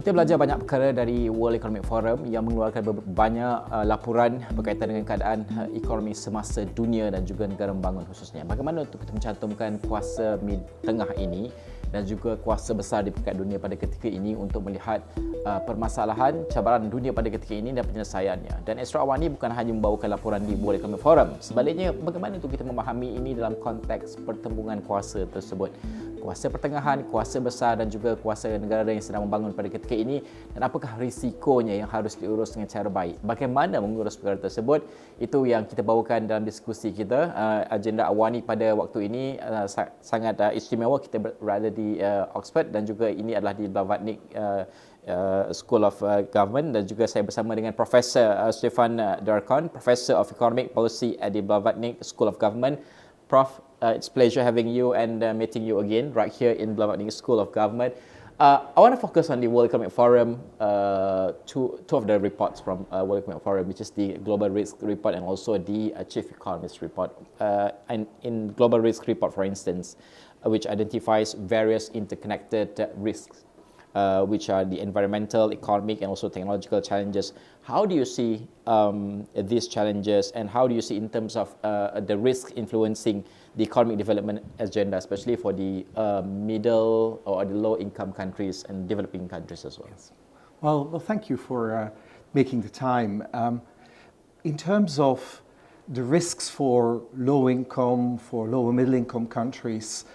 Kita belajar banyak perkara dari World Economic Forum yang mengeluarkan banyak laporan berkaitan dengan keadaan ekonomi semasa dunia dan juga negara membangun khususnya. Bagaimana untuk kita mencantumkan kuasa tengah ini dan juga kuasa besar di peringkat dunia pada ketika ini untuk melihat permasalahan, cabaran dunia pada ketika ini dan penyelesaiannya. Dan Astro AWANI bukan hanya membawakan laporan di World Economic Forum. Sebaliknya, bagaimana untuk kita memahami ini dalam konteks pertembungan kuasa tersebut. Kuasa pertengahan, kuasa besar dan juga kuasa negara yang sedang membangun pada ketika ini, dan apakah risikonya yang harus diurus dengan cara baik. Bagaimana mengurus perkara tersebut, itu yang kita bawakan dalam diskusi kita. Agenda AWANI pada waktu ini sangat istimewa. Kita berada di Oxford dan juga ini adalah di Blavatnik School of Government, dan juga saya bersama dengan Profesor Stefan Darkon, Professor of Economic Policy at the Blavatnik School of Government. Prof, it's a pleasure having you and meeting you again right here in Blavatnik School of Government. I want to focus on the World Economic Forum, two of the reports from World Economic Forum, which is the Global Risk Report and also the Chief Economist Report. And in Global Risk Report, for instance, which identifies various interconnected risks, which are the environmental, economic, and also technological challenges. How do you see these challenges, and how do you see in terms of the risk influencing the economic development agenda, especially for the middle or the low-income countries and developing countries as well? Yes. Well, thank you for making the time. In terms of the risks for low-income, for lower middle-income countries,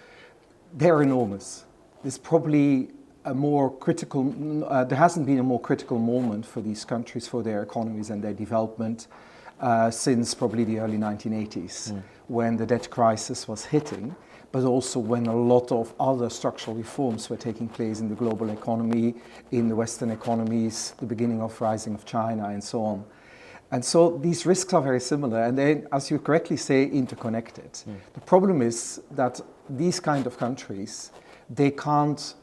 they're enormous. There's probably a more critical, there hasn't been a more critical moment for these countries, for their economies and their development since probably the early 1980s, when the debt crisis was hitting, but also when a lot of other structural reforms were taking place in the global economy, in the Western economies, the beginning of rising of China and so on. And so these risks are very similar, and they, as you correctly say, interconnected. The problem is that these kind of countries, they can't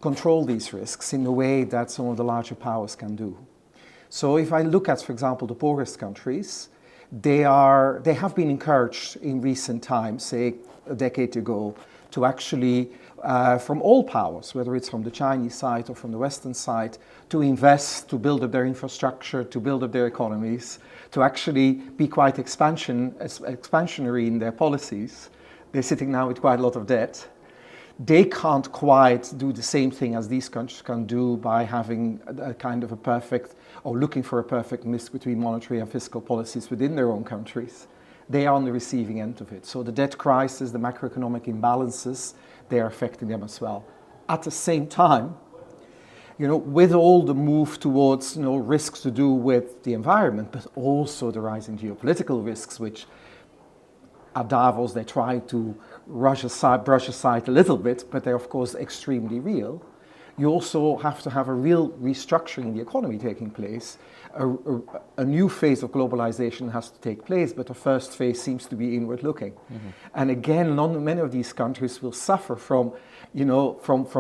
control these risks in the way that some of the larger powers can do. So if I look at, for example, the poorest countries, they have been encouraged in recent times, say a decade ago, to actually, from all powers, whether it's from the Chinese side or from the Western side, to invest, to build up their infrastructure, to build up their economies, to actually be quite expansionary in their policies. They're sitting now with quite a lot of debt. They can't quite do the same thing as these countries can do by having a kind of a perfect, or looking for a perfect mix between monetary and fiscal policies within their own countries. They are on the receiving end of it. So the debt crisis, the macroeconomic imbalances, they are affecting them as well. At the same time, with all the move towards risks to do with the environment, but also the rising geopolitical risks, which at Davos they try to brush aside a little bit, but they're of course extremely real. You also have to have a real restructuring in the economy taking place. A new phase of globalization has to take place, but the first phase seems to be inward looking. And again, many of these countries will suffer from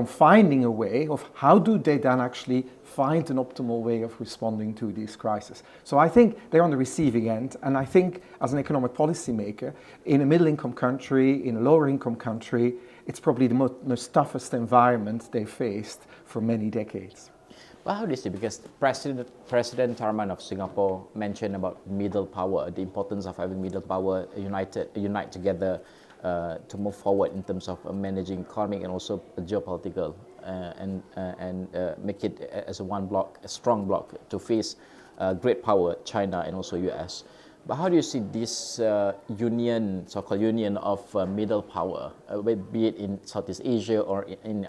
finding a way of how do they then actually find an optimal way of responding to these crises. So I think they're on the receiving end, and I think as an economic policy maker, in a middle-income country, in a lower-income country, it's probably the most toughest environment they faced for many decades. Well, how do you see? Because President Tharman of Singapore mentioned about middle power, the importance of having middle power unite together to move forward in terms of managing economic and also geopolitical, and make it as a strong bloc to face great power, China and also US. But how do you see this so-called union of middle power, be it in Southeast Asia or in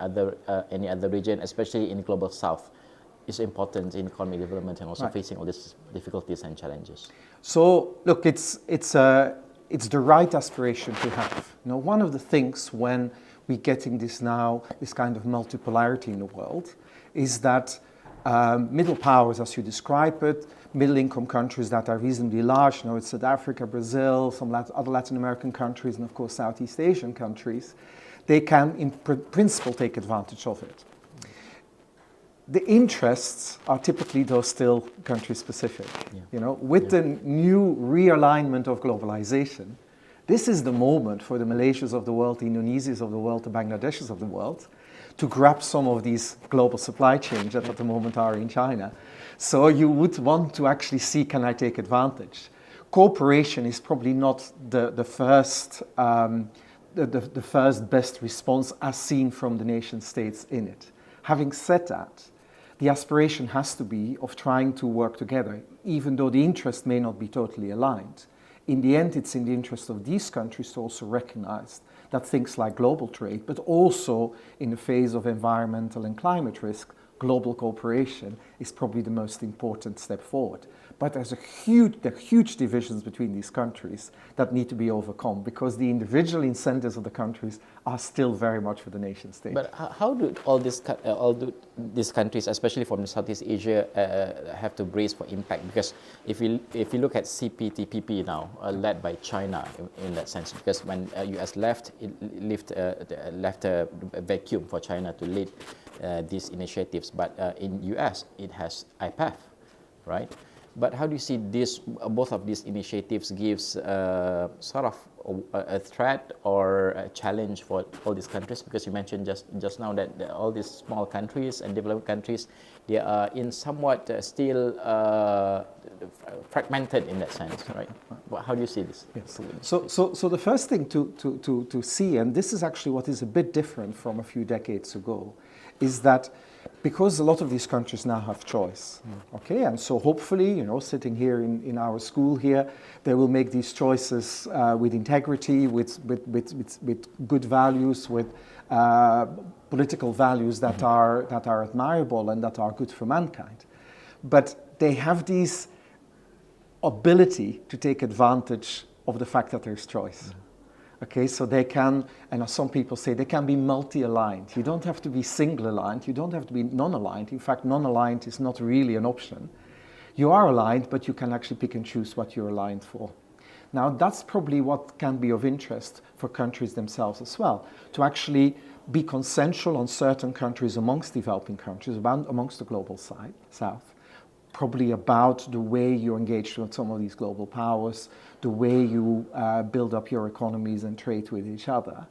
any other region, especially in global South, is important in economic development and also facing all these difficulties and challenges? So look, it's the right aspiration to have. One of the things when we're getting this kind of multipolarity in the world, is that middle powers, as you describe it, middle-income countries that are reasonably large, it's South Africa, Brazil, some other Latin American countries, and of course Southeast Asian countries, they can in principle take advantage of it. The interests are typically, though, still country-specific. With the new realignment of globalization, this is the moment for the Malaysias of the world, the Indonesias of the world, the Bangladeshis of the world, to grab some of these global supply chains that at the moment are in China. So you would want to actually see, can I take advantage? Cooperation is probably not the first best response as seen from the nation states in it. Having said that, the aspiration has to be of trying to work together, even though the interest may not be totally aligned. In the end, it's in the interest of these countries to also recognize that things like global trade, but also in the phase of environmental and climate risk, global cooperation is probably the most important step forward. But there are huge divisions between these countries that need to be overcome because the individual incentives of the countries are still very much for the nation state. But how do all these countries, especially from Southeast Asia, have to brace for impact? Because if you look at CPTPP now, led by China in that sense, because when US left, it left a vacuum for China to lead these initiatives. But in US, it has IPAF, right? But how do you see this? Both of these initiatives gives sort of a threat or a challenge for all these countries? Because you mentioned just now that all these small countries and developed countries, they are in somewhat still fragmented in that sense, right? How do you see this? Yes. So the first thing to see, and this is actually what is a bit different from a few decades ago, is that because a lot of these countries now have choice, okay, and so hopefully, sitting here in our school here, they will make these choices with integrity, with good values, with political values that are admirable and that are good for mankind. But they have this ability to take advantage of the fact that there's choice. Okay, so they can, and as some people say, they can be multi-aligned. You don't have to be single-aligned, you don't have to be non-aligned. In fact, non-aligned is not really an option. You are aligned, but you can actually pick and choose what you're aligned for. Now, that's probably what can be of interest for countries themselves as well, to actually be consensual on certain countries amongst developing countries, amongst the global south, probably about the way you engage with some of these global powers, the way you build up your economies and trade with each other.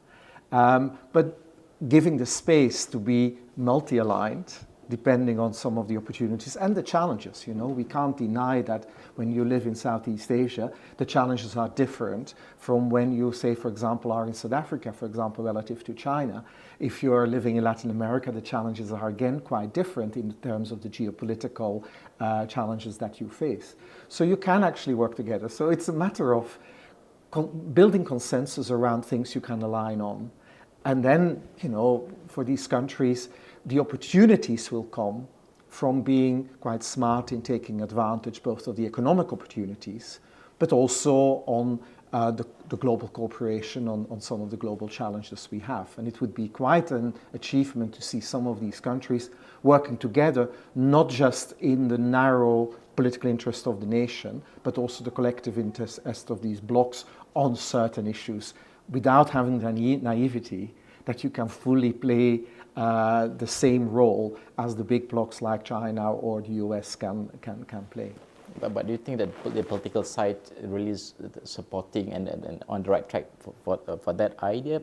But giving the space to be multi-aligned, depending on some of the opportunities and the challenges. We can't deny that when you live in Southeast Asia, the challenges are different from when you, say, for example, are in South Africa, for example, relative to China. If you're living in Latin America, the challenges are again quite different in terms of the geopolitical challenges that you face. So you can actually work together. So it's a matter of building consensus around things you can align on. And then, for these countries, the opportunities will come from being quite smart in taking advantage both of the economic opportunities, but also on the global cooperation on some of the global challenges we have. And it would be quite an achievement to see some of these countries working together, not just in the narrow political interest of the nation, but also the collective interest of these blocs on certain issues, without having the naivety that you can fully play the same role as the big blocs like China or the US can play. But do you think that the political side really is supporting and on the right track for that idea?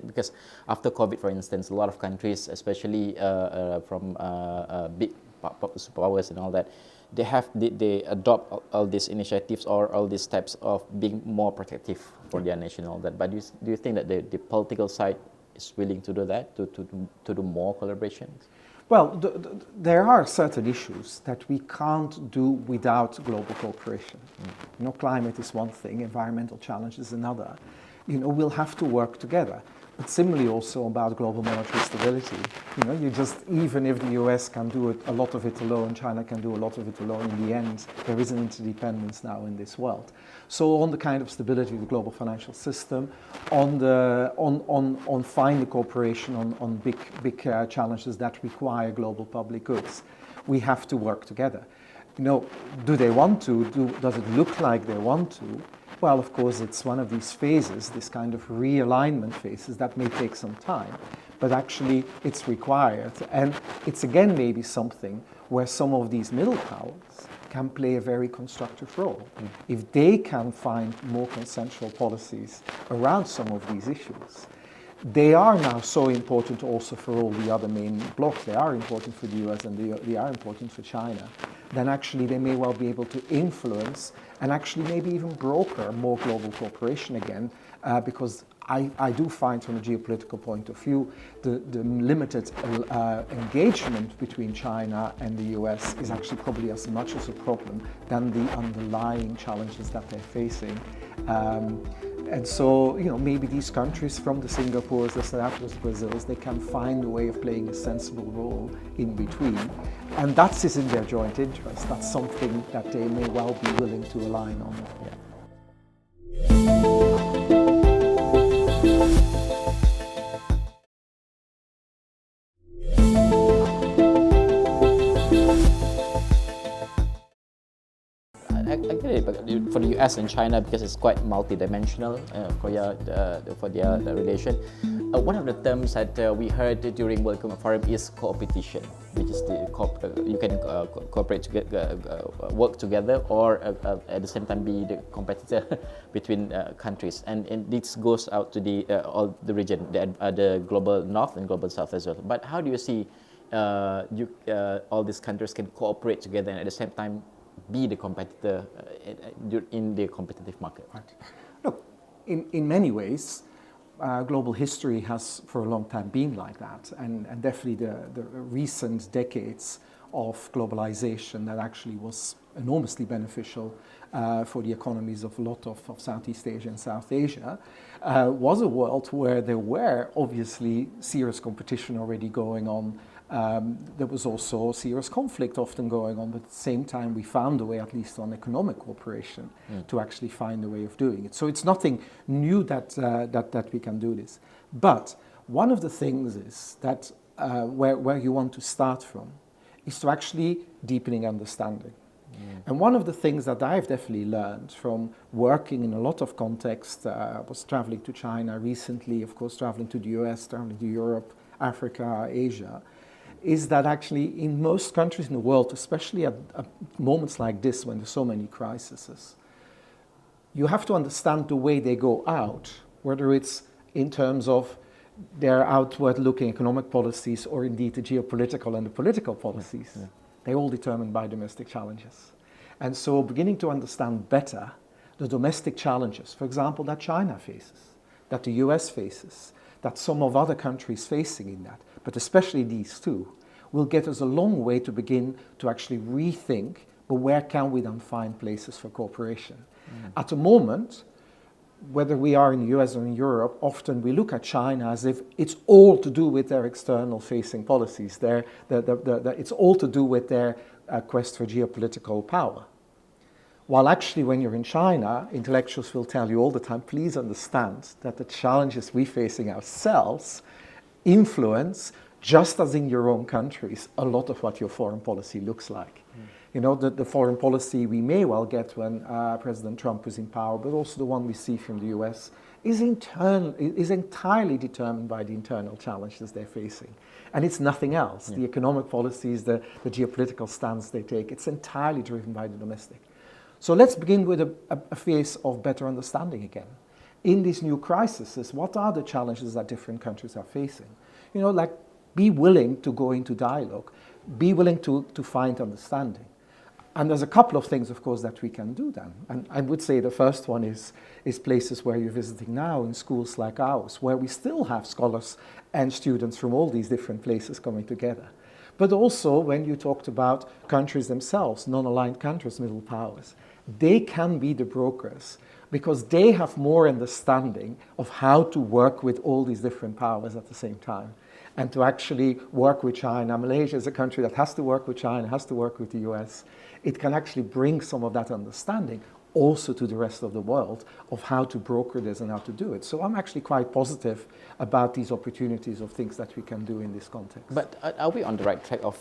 Because after COVID, for instance, a lot of countries, especially from big superpowers and all that, they adopt all these initiatives or all these steps of being more protective for their nation and all that. But do you think that the political side is willing to do that, to do more collaborations? Well, there are certain issues that we can't do without global cooperation. Climate is one thing, environmental challenge is another. We'll have to work together. But similarly also about global monetary stability. Even if the US can do a lot of it alone, China can do a lot of it alone, in the end, there is an interdependence now in this world. So on the kind of stability of the global financial system, on finding cooperation on big challenges that require global public goods, we have to work together. Do they want to? Does it look like they want to? Well, of course, it's one of these phases, this kind of realignment phases that may take some time, but actually it's required. And it's again maybe something where some of these middle powers can play a very constructive role. If they can find more consensual policies around some of these issues, they are now so important also for all the other main blocs. They are important for the US and they are important for China. Then actually they may well be able to influence and actually maybe even broker more global cooperation again, because I do find from a geopolitical point of view the limited engagement between China and the US is actually probably as much as a problem than the underlying challenges that they're facing. And so, maybe these countries from the Singapores, the South Africas, Brazils, they can find a way of playing a sensible role in between. And that is in their joint interest. That's something that they may well be willing to align on. Yeah. I get it, but for the US and China, because it's quite multidimensional for their relation. One of the terms that we heard during World Economic Forum is co-opetition, which is you can cooperate together, work together, or at the same time be the competitor between countries. And this goes out to all the region, the global north and global south as well. But how do you see all these countries can cooperate together and at the same time be the competitor in the competitive market? Right. Look, in many ways, global history has for a long time been like that, and definitely the recent decades of globalization that actually was enormously beneficial for the economies of a lot of Southeast Asia and South Asia was a world where there were obviously serious competition already going on. There was also serious conflict often going on, but at the same time we found a way, at least on economic cooperation, to actually find a way of doing it. So it's nothing new that we can do this. But one of the things is that where you want to start from is to actually deepening understanding. And one of the things that I've definitely learned from working in a lot of contexts, I was traveling to China recently, of course traveling to the US, traveling to Europe, Africa, Asia, is that actually in most countries in the world, especially at moments like this when there's so many crises, you have to understand the way they go out, whether it's in terms of their outward-looking economic policies or indeed the geopolitical and the political policies. Yeah. They're all determined by domestic challenges. And so beginning to understand better the domestic challenges, for example, that China faces, that the US faces, that some of other countries facing in that, but especially these two, will get us a long way to begin to actually rethink, but where can we then find places for cooperation? At the moment, whether we are in the US or in Europe, often we look at China as if it's all to do with their external facing policies. It's all to do with their quest for geopolitical power. While actually when you're in China, intellectuals will tell you all the time, please understand that the challenges we're facing ourselves influence, just as in your own countries, a lot of what your foreign policy looks like. The foreign policy we may well get when President Trump is in power, but also the one we see from the US, is entirely determined by the internal challenges they're facing. And it's nothing else. The economic policies, the geopolitical stance they take, it's entirely driven by the domestic. So let's begin with a phase of better understanding again. In these new crises, what are the challenges that different countries are facing? Be willing to go into dialogue, be willing to find understanding. And there's a couple of things, of course, that we can do then. And I would say the first one is places where you're visiting now, in schools like ours, where we still have scholars and students from all these different places coming together. But also when you talked about countries themselves, non-aligned countries, middle powers, they can be the brokers because they have more understanding of how to work with all these different powers at the same time. And to actually work with China. Malaysia is a country that has to work with China, has to work with the US. It can actually bring some of that understanding also to the rest of the world of how to broker this and how to do it. So I'm actually quite positive about these opportunities of things that we can do in this context. But are we on the right track of,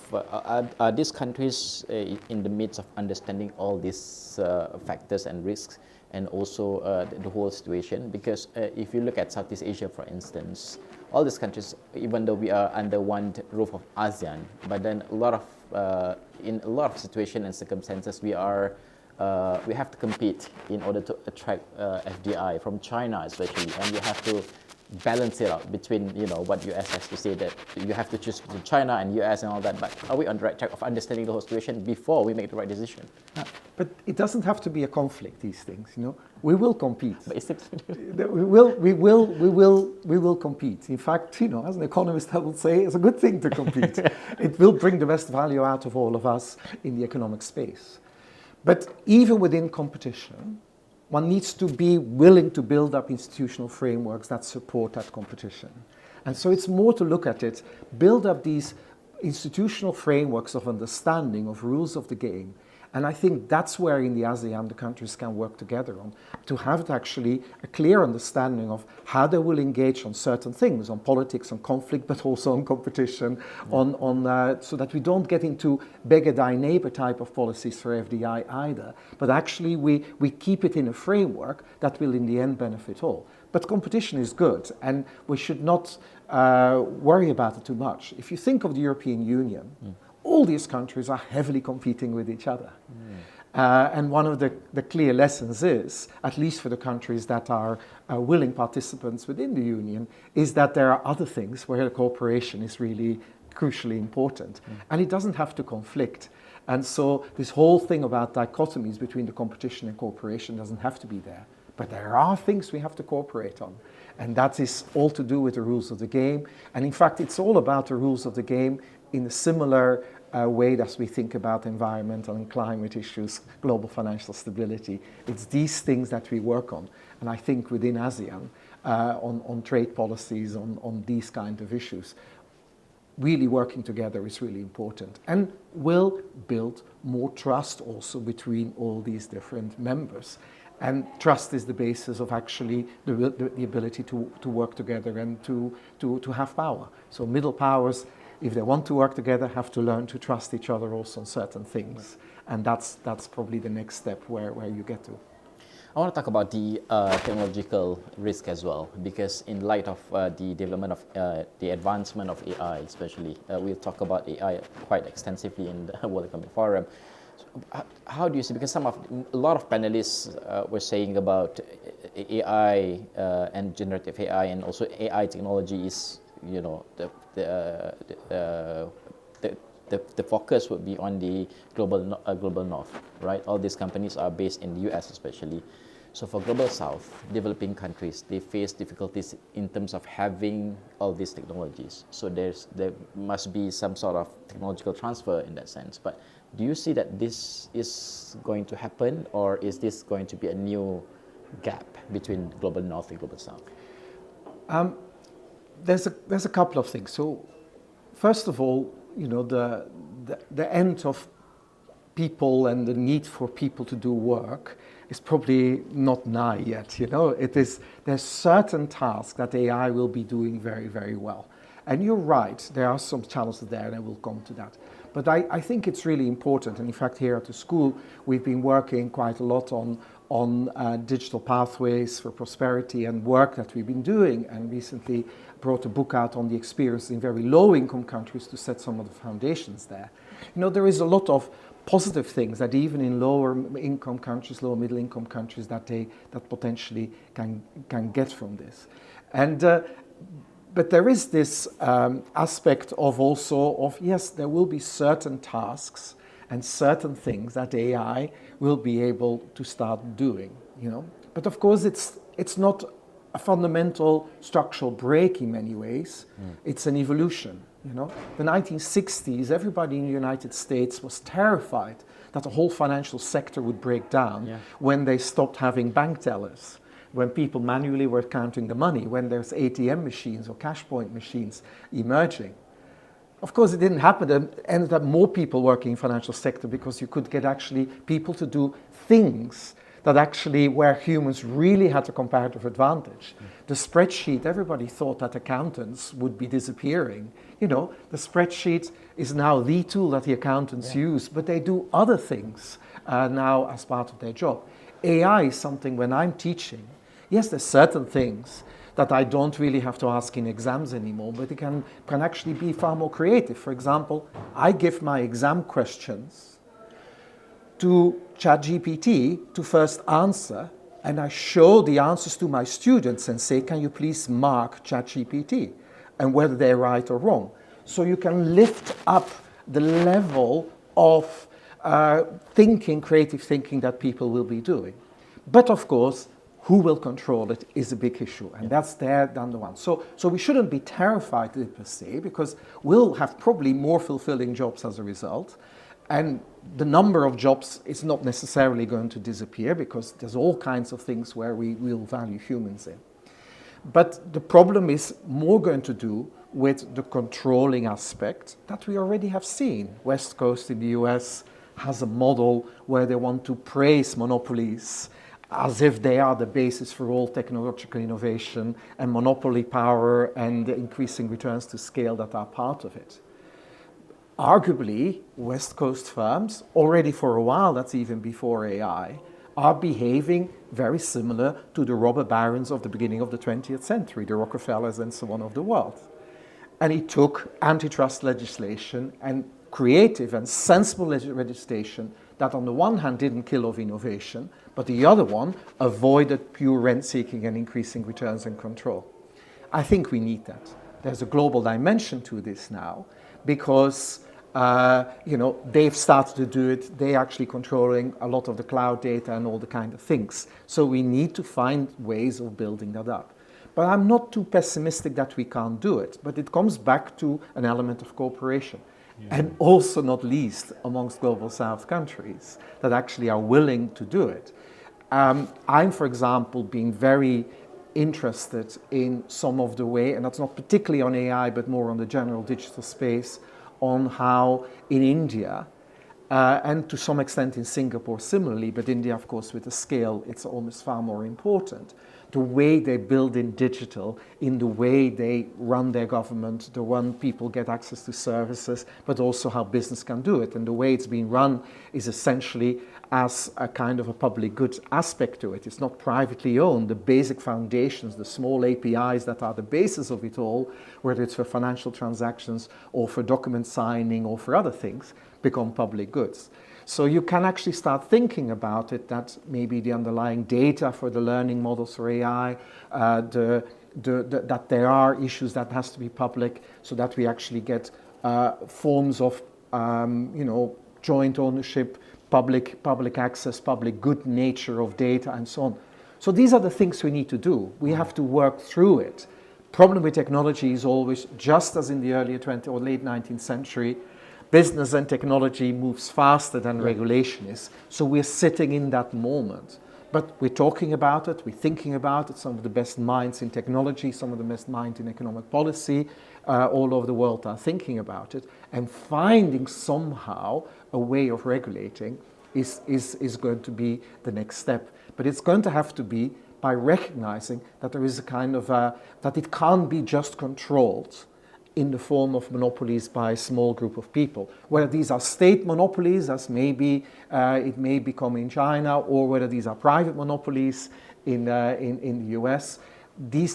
are these countries in the midst of understanding all these factors and risks and also the whole situation? Because if you look at Southeast Asia, for instance, all these countries, even though we are under one roof of ASEAN, but then in a lot of situations and circumstances, we have to compete in order to attract FDI from China, especially, and we have to balance it out between, what US has to say that you have to choose between China and US and all that, but are we on the right track of understanding the whole situation before we make the right decision? But it doesn't have to be a conflict, these things, We will compete. But is it we will compete. In fact, as an economist, I would say it's a good thing to compete. It will bring the best value out of all of us in the economic space. But even within competition, one needs to be willing to build up institutional frameworks that support that competition. And so it's more to look at it, build up these institutional frameworks of understanding of rules of the game. And I think that's where in the ASEAN the countries can work together on, to have actually a clear understanding of how they will engage on certain things, on politics, on conflict, but also on competition, so that we don't get into beggar thy neighbor type of policies for FDI either, but actually we keep it in a framework that will in the end benefit all. But competition is good, and we should not worry about it too much. If you think of the European Union, all these countries are heavily competing with each other. And one of the clear lessons is, at least for the countries that are willing participants within the Union, is that there are other things where the cooperation is really crucially important. And it doesn't have to conflict. And so this whole thing about dichotomies between the competition and cooperation doesn't have to be there. But there are things we have to cooperate on. And that is all to do with the rules of the game. And in fact, it's all about the rules of the game in a similar way as we think about environmental and climate issues, global financial stability. It's these things that we work on. And I think within ASEAN, on trade policies, on these kind of issues, really working together is really important and will build more trust also between all these different members. And trust is the basis of actually the ability to work together and to have power. So middle powers, if they want to work together, have to learn to trust each other also on certain things. And that's probably the next step where you get to. I want to talk about the technological risk as well, because in light of the development of the advancement of AI especially, we'll talk about AI quite extensively in the World Economic Forum. So how do you see, because a lot of panelists were saying about AI and generative AI, and also AI technology is, the focus would be on the global north, right? All these companies are based in the US especially. So for global south, developing countries, they face difficulties in terms of having all these technologies. So there must be some sort of technological transfer in that sense. But do you see that this is going to happen, or is this going to be a new gap between global north and global south? There's a couple of things. So first of all, the end of people and the need for people to do work is probably not nigh yet. There's certain tasks that AI will be doing very, very well. And you're right, there are some challenges there, and I will come to that. But I think it's really important, and in fact here at the school we've been working quite a lot on digital pathways for prosperity and work that we've been doing, and recently brought a book out on the experience in very low-income countries to set some of the foundations there. There is a lot of positive things that even in lower-income countries, lower middle-income countries, that potentially can get from this. And but there is this aspect of yes, there will be certain tasks and certain things that AI will be able to start doing, But of course, it's not a fundamental structural break in many ways. It's an evolution, The 1960s, everybody in the United States was terrified that the whole financial sector would break down when they stopped having bank tellers, when people manually were counting the money, when there's ATM machines or cash point machines emerging. Of course, it didn't happen. There ended up more people working in the financial sector because you could get actually people to do things that actually where humans really had a comparative advantage. The spreadsheet, everybody thought that accountants would be disappearing. The spreadsheet is now the tool that the accountants use, but they do other things now as part of their job. AI is something, when I'm teaching, yes, there's certain things that I don't really have to ask in exams anymore, but it can actually be far more creative. For example, I give my exam questions to ChatGPT to first answer, and I show the answers to my students and say, can you please mark ChatGPT and whether they're right or wrong. So you can lift up the level of thinking, creative thinking that people will be doing. But of course, who will control it is a big issue, and that's there down the one. So we shouldn't be terrified of it per se, because we'll have probably more fulfilling jobs as a result, and the number of jobs is not necessarily going to disappear, because there's all kinds of things where we will value humans in. But the problem is more going to do with the controlling aspect that we already have seen. West Coast in the US has a model where they want to praise monopolies as if they are the basis for all technological innovation and monopoly power and the increasing returns to scale that are part of it. Arguably, West Coast firms, already for a while, that's even before AI, are behaving very similar to the robber barons of the beginning of the 20th century, the Rockefellers and so on of the world. And it took antitrust legislation and creative and sensible legislation that on the one hand didn't kill off innovation, but the other one avoided pure rent-seeking and increasing returns and control. I think we need that. There's a global dimension to this now, because they've started to do it. They're actually controlling a lot of the cloud data and all the kind of things. So we need to find ways of building that up. But I'm not too pessimistic that we can't do it. But it comes back to an element of cooperation. Yeah. And also, not least, amongst Global South countries that actually are willing to do it. I'm, for example, being very interested in some of the way, and that's not particularly on AI, but more on the general digital space, on how in India, and to some extent in Singapore similarly, but India, of course, with the scale, it's almost far more important. The way they build in digital, in the way they run their government, the way people get access to services, but also how business can do it. And the way it's being run is essentially as a kind of a public good aspect to it. It's not privately owned. The basic foundations, the small APIs that are the basis of it all, whether it's for financial transactions or for document signing or for other things, become public goods. So you can actually start thinking about it, that maybe the underlying data for the learning models for AI, that there are issues that has to be public, so that we actually get forms of joint ownership, public access, public good nature of data, and so on. So these are the things we need to do. We have to work through it. Problem with technology is always, just as in the early 20th or late 19th century, business and technology moves faster than regulation is. So we're sitting in that moment. But we're talking about it, we're thinking about it. Some of the best minds in technology, some of the best minds in economic policy all over the world are thinking about it. And finding somehow a way of regulating is going to be the next step. But it's going to have to be by recognizing that there is a kind of, that it can't be just controlled in the form of monopolies by a small group of people. Whether these are state monopolies, as maybe it may become in China, or whether these are private monopolies in the US,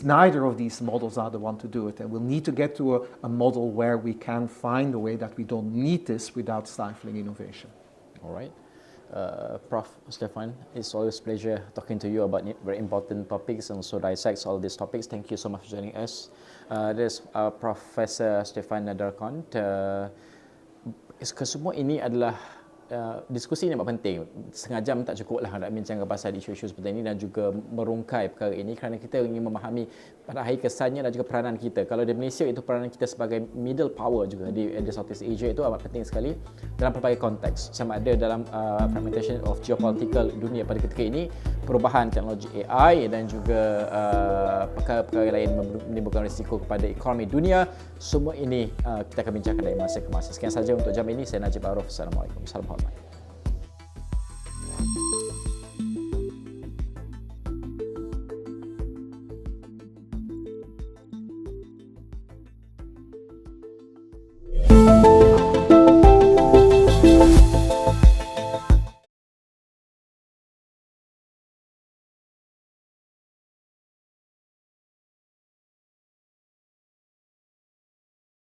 neither of these models are the one to do it. And we'll need to get to a model where we can find a way that we don't need this without stifling innovation. All right. Prof. Stefan, it's always a pleasure talking to you about very important topics and also dissect all these topics. Thank you so much for joining us. There's Professor Stefan Nadarkon. Kesemua ini adalah diskusi ini amat penting. Setengah jam tak cukup lah nak bincang pasal isu-isu seperti ini dan juga merungkai perkara ini, kerana kita ingin memahami pada akhir kesannya dan juga peranan kita. Kalau di Malaysia, itu peranan kita sebagai middle power juga di Southeast Asia itu amat penting sekali dalam pelbagai konteks. Sama ada dalam fragmentation of geopolitical dunia pada ketika ini, perubahan teknologi AI dan juga perkara-perkara lain menimbulkan risiko kepada ekonomi dunia. Semua ini kita akan bincangkan dari masa ke masa. Sekian saja untuk jam ini. Saya Najib Arif. Assalamualaikum. Salam hormat.